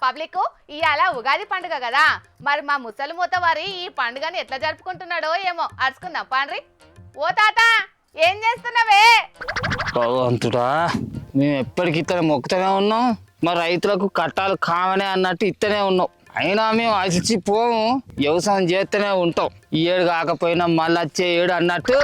Public ఇవాళ ఉగాది పండుగ కదా, మరి మా ముసలి మూత వారి ఈ పండుగని ఎట్లా జరుపుకుంటున్నాడో ఏమో అరుచుకుందాం పాండ్రి. ఓ తాత ఏం చేస్తున్నావే? భగవంతుడా, మేము ఎప్పటికి ఇతనే మొక్కుతూనే ఉన్నాం, మా రైతులకు కట్టాలు కావనే అన్నట్టు ఇస్తూనే ఉన్నాం. అయినా మేము అలసిపోము, వ్యవసాయం చేస్తూనే ఉంటాం. ఈ ఏడు కాకపోయినా మళ్ళీ వచ్చే ఏడు అన్నట్టు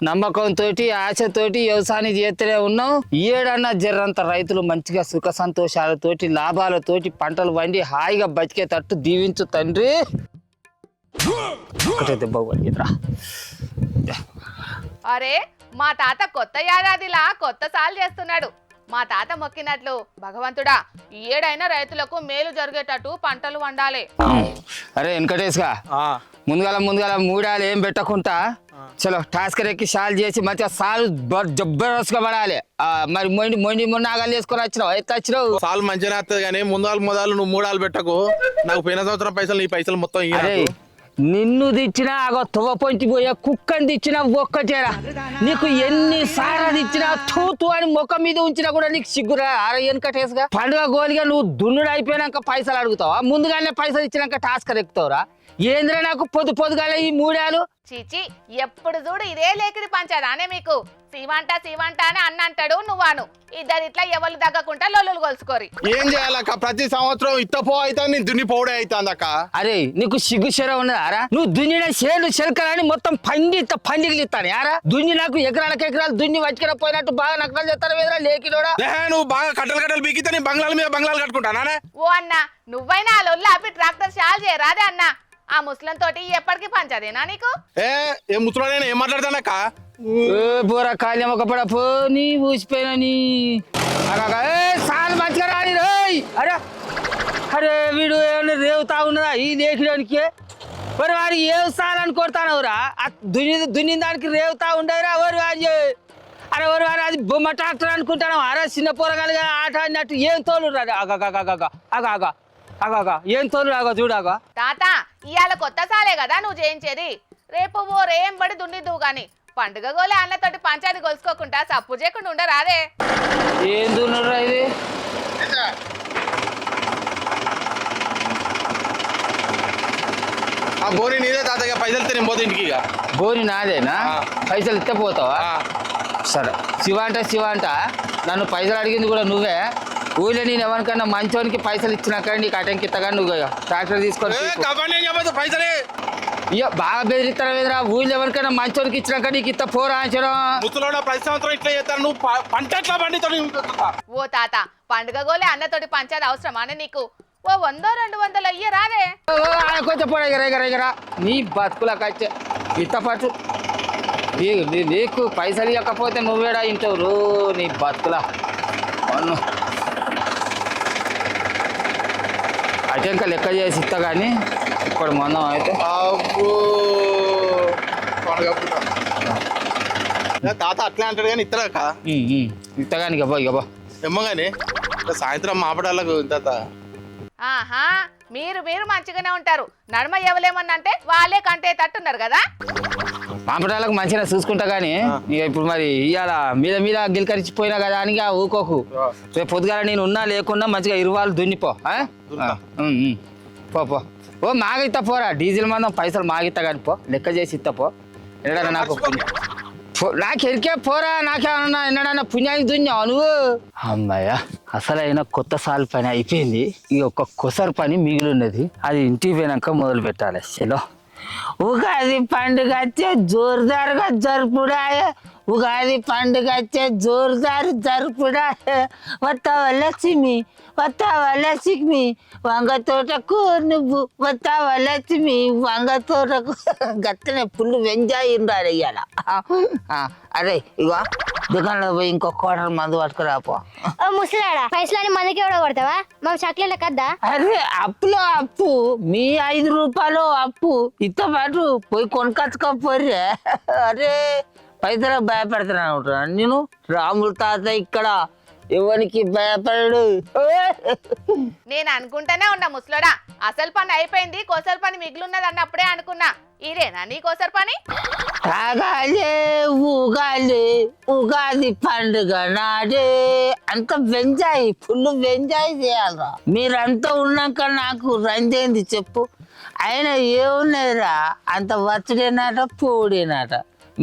నమ్మకంతో ఆశతోటి వ్యవసాయం చేస్తూనే ఉన్నాం. ఈ ఏడన్నా జర్రంత రైతులు మంచిగా సుఖ సంతోషాలతోటి లాభాలతోటి పంటలు వండి హాయిగా బతికేటట్టు దీవించు తండ్రి. ఒకటే దెబ్బ పడిగిద్రా. అరే మా తాత కొత్త ఏడాదిలా కొత్త సాలు చేస్తున్నాడు. మా తాత మొక్కినట్లు భగవంతుడా ఈ ఏడైనా రైతులకు మేలు జరిగేటట్టు పంటలు వండాలి. అరే వెంకటేష్గా, ముందుగాల మూడాలు ఏం పెట్టకుండా చలో టాస్కర్ ఎక్కి షాల్ చేసి మంచిగా సాలు జబర్దస్త్గా పడాలి. మరి మొండి నాగాలు వేసుకొని వచ్చినావు, ఎత్త వచ్చినావు. సాలు మంచిగా వస్తుంది కానీ మొదలు నువ్వు మూడాలు పెట్టకు. నాకు పోయిన సంవత్సరం పైసలు నీ పైసలు మొత్తం అరే నిన్ను తెచ్చినా అగో తువ్వ పొంచి పోయే కుక్కని తెచ్చినా ఒక్కటేరా. నీకు ఎన్ని సార్లు తెచ్చినా తూతు అని ముఖం మీద ఉంచినా కూడా నీకు సిగ్గురా. అరే వెనకటేసుగా పండుగ గోలిగా నువ్వు దున్నుడు అయిపోయినాక పైసలు అడుగుతావా? ముందుగానే పైసలు ఇచ్చినాక టాస్కర్ ఎక్కుతావురా? ఏంద్రా నాకు పొద్దుగాల ఈ మూడాలు? చీచి ఎప్పుడు చూడు ఇదే లేకిడి పంచాదానే మీకు. శివంట అని అన్న అంటాడు, నువ్వాను ఇద్దరు ఇట్లా ఎవరు తగ్గకుండా లొల్లులు కొలుసుకోరి. ఏం చేయాలక్క? ప్రతి సంవత్సరం ఇత్తపో అవుతుంది, దున్ని పోవడే అవుతుంది అక్క. అరే నీకు సిగ్గుశర ఉన్నదారా? నువ్వు దున్నిన చేలు చెలకలని మొత్తం పండిగలు ఇస్తాను యారా. దున్ని నాకు ఎకరాలు దున్ని వచ్చి పోయినట్టు బాగా నకరాలు చేస్తాను ఎదురా లేకిడోడా. నువ్వు బాగా కట్టలు బీకితే నీ బంగ్లాల మీద బంగ్లాలు కట్టుకుంటానా? ఓ అన్న నువ్వైనా ఆ లొల్లు ఆపి ట్రాక్టర్ షాల్ చేయరాదే అన్న. ఆ ముస్లిం తోటి ఎప్పటికీ పంచదేనా నీకు? ఏ ముసలోడైనా ఏం మాట్లాడతానక్క? పోరా కాళ్ళ ఒక పడ పో, నీ ఊసిపోయినా నీ సాలు మంచిగా రాని రోయ్. అరే అరే వీడు ఏమన్నా రేవుతా ఉన్నదా ఈ లేఖడానికి? మరి వాడికి ఏం సాలు అని కొడతానవురా? దున్ని దానికి రేవుతా ఉండేరా ఎవరు వాడి? అరే ఎవరు వాడు అది బొమ్మ ట్రాక్టర్ అనుకుంటాను. అరే చిన్న పోరగాలుగా ఆట అన్నట్టు ఏం తోలు రాదు. అగా ఏం తోలు రాగా చూడాగా. తాత ఇవాళ కొత్త సాలే కదా నువ్వు చేయించేది. రేపు ఓ రేం బడి దున్నిద్దువు గాని పండుగ గోలే అన్నతోటి పంచాయతీ గొలుసుకోకుండా సప్పు చేయకుండా ఉండరాదే. ఏం దున్నురా ఇది? ఆ బోని నీదే తాతగా, పైసలు నేను పోతే ఇంటికి. బోని నాదేనా? పైసలు ఇస్తే పోతావా? సరే శివ అంట నన్ను పైసలు అడిగింది కూడా నువ్వే. ఊళ్ళో నేను ఎవరికన్నా మంచోనికి పైసలు ఇచ్చినాక నీకు అటెంకి ఇత్తగా నువ్వు ట్రాక్టర్ తీసుకొని పైసలే ఇయ్యో బాగా బెదిరిస్తాను ఎదురా. ఊళ్ళో ఎవరికైనా మంచోనికి ఇచ్చినాక నీకు ఇత్త పోరా అంచడం. ప్రతి సంవత్సరం ఇట్లా చేస్తాను, నువ్వు పంట ఎట్లా పండిస్తావు? ఓ తాత పండుగ గోలే అన్నతోటి పంచాయతీ అవసరమానే నీకు? ఓ 100-200 అయ్యే రాదే. కొంచెం పోరా ఎగరా నీ బతుకులా కచ్చే ఇత్తపట్టు. నీకు పైసలు ఇవ్వకపోతే నువ్వేడా ఇంటావు నీ బతుకులా. అవును అటెంక లెక్క చేసి ఇస్తా కానీ ఇప్పుడు మందం అయితే తాత అట్లే అంటాడు కానీ ఇత్తరాక ఇత్తగాని గబ్బా ఏమో కానీ సాయంత్రం మాపడాలకు తాత. ఆహా మీరు మంచిగానే ఉంటారు. నడమ ఎవలేమన్నంటే వాళ్ళే కంటే తట్టున్నారు కదా. మాపడాలకు మంచిగా చూసుకుంటా కానీ ఇక ఇప్పుడు మరి ఇవాళ మీద గిలికరిచిపోయినా కదా అని ఊకోకు. రేపు పొద్దుగాల నేను ఉన్నా లేకున్నా మంచిగా ఇరువాళ్ళు దున్నిపో. పో ఓ మాగిత్తా పోరా. డీజిల్ మందం పైసలు మాగిత్తా కానీ పో, లెక్క చేసి ఇత్తపో. ఎన్నడన్నా నాకు నాకు ఎరికే పోరా. నాకేమన్నా ఎన్నడన్నా పుణ్యానికి దున్నావు నువ్వు? అమ్మాయ్యా అసలైన కొత్త సాల్ పని అయిపోయింది. ఇక ఒక కొసరు పని మిగిలి ఉన్నది, అది ఇంటికి పోయినాక మొదలు పెట్టాలి. చలో ఉగాది పండుగ వచ్చే జోరుదారుగా జరుపుడాయ. ఉగాది పండుగ వచ్చే జోరుదారు జరుపుడాయ. వస్తావా లక్ష్మి వంగ తోటకు నువ్వు వస్తావా లక్ష్మి వంగ తోటకు. గత్తనే పుల్లు ఎంజాయ్ ఉండాలి ఇవాళ. అరే ఇగో దుకాణంలో పోయి ఇంకో కోటర్ మందు పట్టుకురాపో. ముసలాడా పైసలని మందికి ఎవడో కొడతావా? మా చక్కెల కద్దా? అరే అప్పులో అప్పు, మీ 5 రూపాయలు అప్పు ఇతో పాటు పోయి కొనుకొచ్చుకోపోర్రే. అరే పైసలకు భయపెడతాను నేను. రాముల తాత ఇక్కడ ఎవరికి భయపడడు. నేను అనుకుంటానే ఉన్నా ముసలోడా, అసలు పని అయిపోయింది, కోసలు పని మిగిలిన్నది అన్నప్పుడే అనుకున్నా. ఇదేనా నీ కోసరు పని? తాగాలే ఊగాలి, ఉగాది పండుగ నాడే అంత వెంజాయ్, ఫుల్ వెంజాయ్ చేయాలరా. మీరంతా ఉన్నాక నాకు రంజైంది చెప్పు. అయినా ఏమున్నదిరా, అంత వచ్చడేనాట పోడేనాట,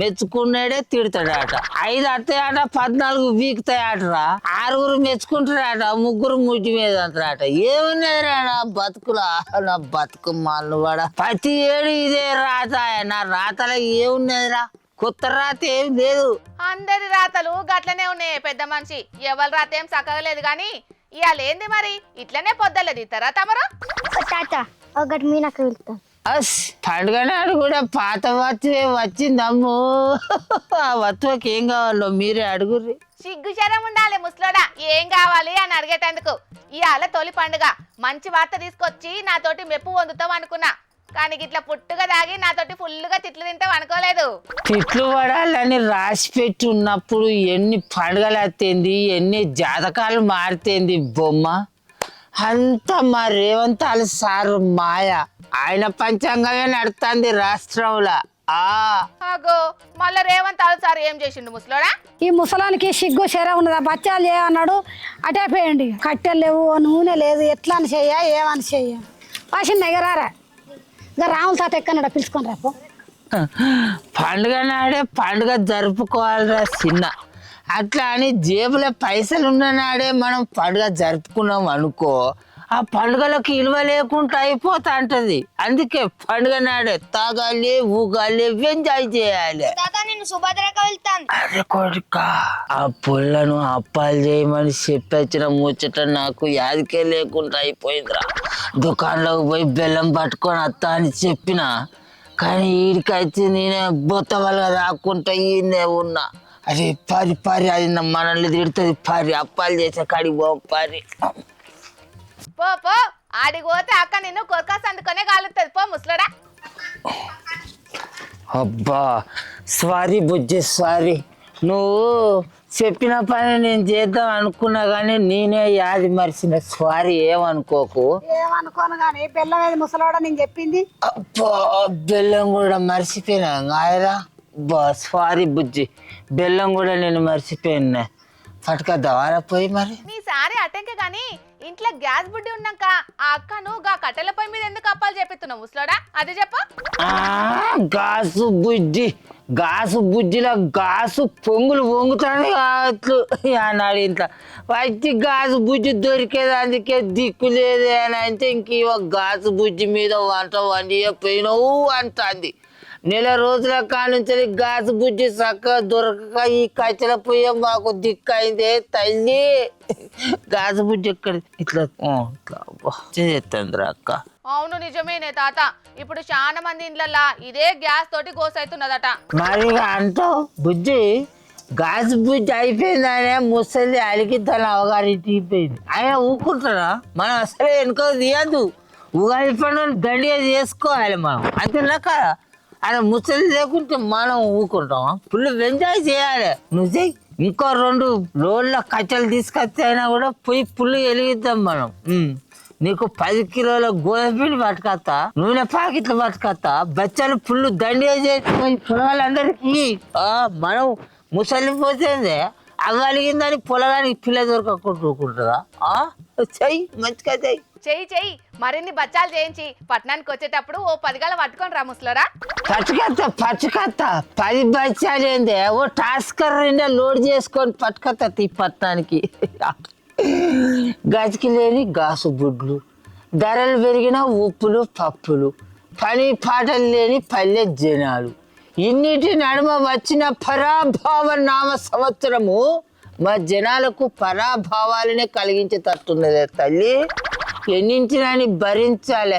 మెచ్చుకున్నాడే తిడతాడట. 5 అత్తాయట, 14 వీకుతాయటరా. 6 మెచ్చుకుంటారట, 3 ముడ్డి మీద అంటారట. ఏమున్నదిరా నా బతుకులా, నా బతుకు మాలు వాడ. ప్రతి ఏడు ఇదే రాత. నా రాతలో ఏమున్నదిరా, కొత్త రాత ఏం లేదు. అందరి రాతలు గట్లనే ఉన్నాయి పెద్ద మనిషి. ఎవరి రాత ఏం చక్కగలేదు గాని ఇవాళ ఏంది మరి ఇట్లనే పొద్దలేదు ఇస్తారా తమరు? తాత ఒకటి మీ నాకు వెళ్తాను. అస్ పండుగ నాడు కూడా పాత వత్తువే వచ్చిందమ్ము. ఆ వత్తువకి ఏం కావాలో మీరే అడుగుర్రి. సిగ్గు శరం ఉండాలి ముసలోడా, ఏం కావాలి అని అడిగేటందుకు. ఇవాళ తొలి పండుగ, మంచి వార్త తీసుకొచ్చి నాతోటి మెప్పు పొందుతావు అనుకున్నా. కానీ ఇట్లా పుట్టుగా దాగి నాతోటి ఫుల్గా తిట్లు తింటావు అనుకోలేదు. తిట్లు పడాలని రాసి పెట్టి ఉన్నప్పుడు ఎన్ని పండుగలు వస్తేంది, ఎన్ని జాతకాలు మారితేంది బొమ్మ. అంతా మా రేవంతాలు సారు మాయ. ఆయన పంచాంగమే నడుస్తుంది రాష్ట్రంలో. అగో మళ్ళా రేవంత్ సార్ ఏం చేసిండు ముసలోడా? ఈ ముసలానికి సిగ్గు చెర ఉన్నదా, బచ్చాలు అన్నాడు, అటే పోయండి. కట్టెలు లేవు, నూనె లేదు, ఎట్లా అని చెయ్య ఏమని చెయ్య. వాసింది ఎగరారా, ఇంకా రాముల తాత ఎక్కన్నాడు, పిలుచుకొని రేపు. పండుగ నాడే పండుగ జరుపుకోవాలిరా చిన్న. అట్లా అని జేబులో పైసలు ఉన్న నాడే మనం పండుగ జరుపుకున్నాం అనుకో, ఆ పండుగలకు విలువ లేకుండా అయిపోతా అంటది. అందుకే పండుగ నాడే తాగాలి, ఊగాలి, ఎంజాయ్ చేయాలి. అరే కొడుక, ఆ పుల్లను అప్పాలు చేయమని చెప్పొచ్చిన ముచ్చట నాకు యాదికే లేకుండా అయిపోయిందిరా. దుకాణంలోకి పోయి బెల్లం పట్టుకొని వస్తా అని చెప్పిన, కానీ వీడికైతే నేనే బొత్త వల్ల రాకుండా ఈయనే ఉన్నా. అరే పారి పారి, అది మనల్ని తిడుతుంది. పారి అప్పాలు చేసే కాడికి పో పారి. పో పో, ఆడికి పోతే అక్క నిన్ను కొరకాసు అందుకొనే కాలుతుంది. పో ముసలోడా. అబ్బా సారీ బుజ్జి, సారీ. నువ్వు చెప్పిన పని నేను చేద్దాం అనుకున్నా కానీ నేనే యాది మరిచిన. సారీ, ఏమనుకోకు. ఏమనుకోను కానీ బెల్లం ఏది ముసలాడా నేను చెప్పింది. అబ్బా బెల్లం కూడా మర్చిపోయినా ఆయరా. బా సారీ బుజ్జి, బెల్లం కూడా నేను మర్చిపోయినా. పట్టుకొద్దావారా పోయి మరి. నీ సారీ అటెంకే గాని ఇంట్లో గ్యాస్ బుడ్డి ఉన్నాక ఆ అక్కను గా కట్టెల పొయ్యి మీద ఎందుకు అప్పాలు చేపిస్తున్నావు ముసలోడా, అది చెప్పు. గాసు బుజ్జి, గాసు బుజ్జిలో గాసు పొంగులు పొంగుతాడు కావచ్చు అన్నాడు. ఇంట్లో వచ్చి గాసు బుజ్జి దొరికేది, అందుకే దిక్కు లేదే అని అంటే ఇంక గాసు బుజ్జి మీద వంట వండిపోయినావు అంటుంది. నెల రోజుల కానుంచి గాజు బుజ్జి చక్కగా దొరకక ఈ కచ్చల పొయ్య మాకు దిక్కైందే తల్లి. గాజు బుజ్జి ఎక్కడ ఇట్లా చేస్తుంది అక్క. అవును నిజమేనే తాత, ఇప్పుడు చాలా మంది ఇండ్లల్లా ఇదే గ్యాస్ తోటి గోసైతున్నదట. మరి అంటావు బుజ్జి, గాజు బుజ్జి అయిపోయిందనే ముసలి అలికి తన అవగారింటికి పోయింది. ఆయన ఊరుకుంటారా? మనం అసలే వెనుక తీయద్దు. ఉగాది పండుగ దండిగా చేసుకోవాలి మనం, అంతేనా కదా? ఆయన ముసలి లేకుంటే మనం ఊరుకుంటామా? ఫుల్ ఎంజాయ్ చేయాలి. నువ్వు చెయ్యి. ఇంకో 2 రోజుల కట్టెలు తీసుకొస్తే అయినా కూడా పోయి ఫుల్ వెలిగిద్దాం మనం. నీకు 10 కిలోల గోధుమ పిండి పట్టుకొస్తా, నూనె ప్యాకెట్లు పట్టుకొస్తా, బచ్చాలు ఫుల్ దండిగా చేసుకొని పొలాలందరికీ. మనం ముసలి పోతే అవ్వలిగిందని పొలగానికి పిల్ల దొరకకుంటుంటుందా? చెయ్యి, మంచిగా చెయ్యి. చెయ్యి మరిన్ని బచ్చాలు చేయించి పట్టణానికి వచ్చేటప్పుడు ఓ 10 గల పట్టుకొని రా ముసలోడా. పట్టుకత్తా 10 బచ్చాలు ఏందే, ఓ టాస్కర్ 2 లోడ్ చేసుకొని పట్టుకత్తా ఈ పట్టణానికి. గతికి లేని గాసు బుడ్లు, ధరలు పెరిగిన ఉప్పులు పప్పులు, పని పాటలు లేని పల్లె జనాలు, ఇన్నిటి నడుమ వచ్చిన పరాభావ నామ సంవత్సరము మా జనాలకు పరాభావాలనే కలిగించేటట్టున్నదే తల్లి. ఎన్నింటినని భరించాలి.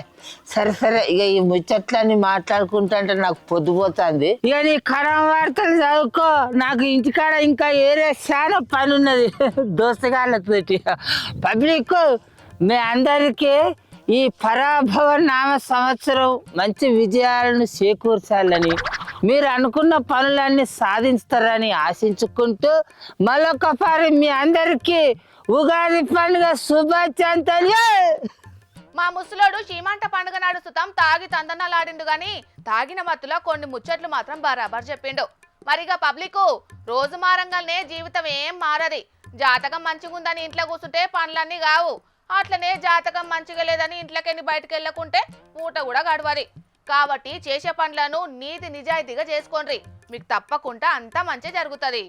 సరే ఇక ఈ ముచ్చట్లన్నీ మాట్లాడుకుంటుంటే నాకు పొద్దుపోతుంది. ఇక నీ కరం వార్తలు చదువుకో. నాకు ఇంటికాడ ఇంకా ఏరే చాలా పని ఉన్నది దోస్తగాళ్ళతోటి. పబ్లిక్ మీ అందరికీ ఈ పరాభవ నామ సంవత్సరం మంచి విజయాలను చేకూర్చాలని, మీరు అనుకున్న పనులన్నీ సాధిస్తారని ఆశించుకుంటూ మరొకసారి మీ అందరికీ ఉగాది పండుగ శుభాకాంక్షలు. మా ముసలోడు చీమంట పండుగ నాడు సుతం తాగి తందనాలాడిండు గాని తాగిన మత్తులో కొన్ని ముచ్చట్లు మాత్రం బరాబర్ చెప్పిండు. మరిగా పబ్లిక్ రోజు మారంగానే జీవితం ఏం మారది. జాతకం మంచిగుందని ఇంట్లో కూర్చుంటే పనులన్నీ కావు. అట్లనే జాతకం మంచిగా లేదని ఇంట్లోకెళ్ళి బయటకు వెళ్ళకుంటే పూట కూడా గడవది. కాబట్టి చేసే పనులను నీతి నిజాయితీగా చేసుకోండి. మీకు తప్పకుండా అంతా మంచి జరుగుతుంది.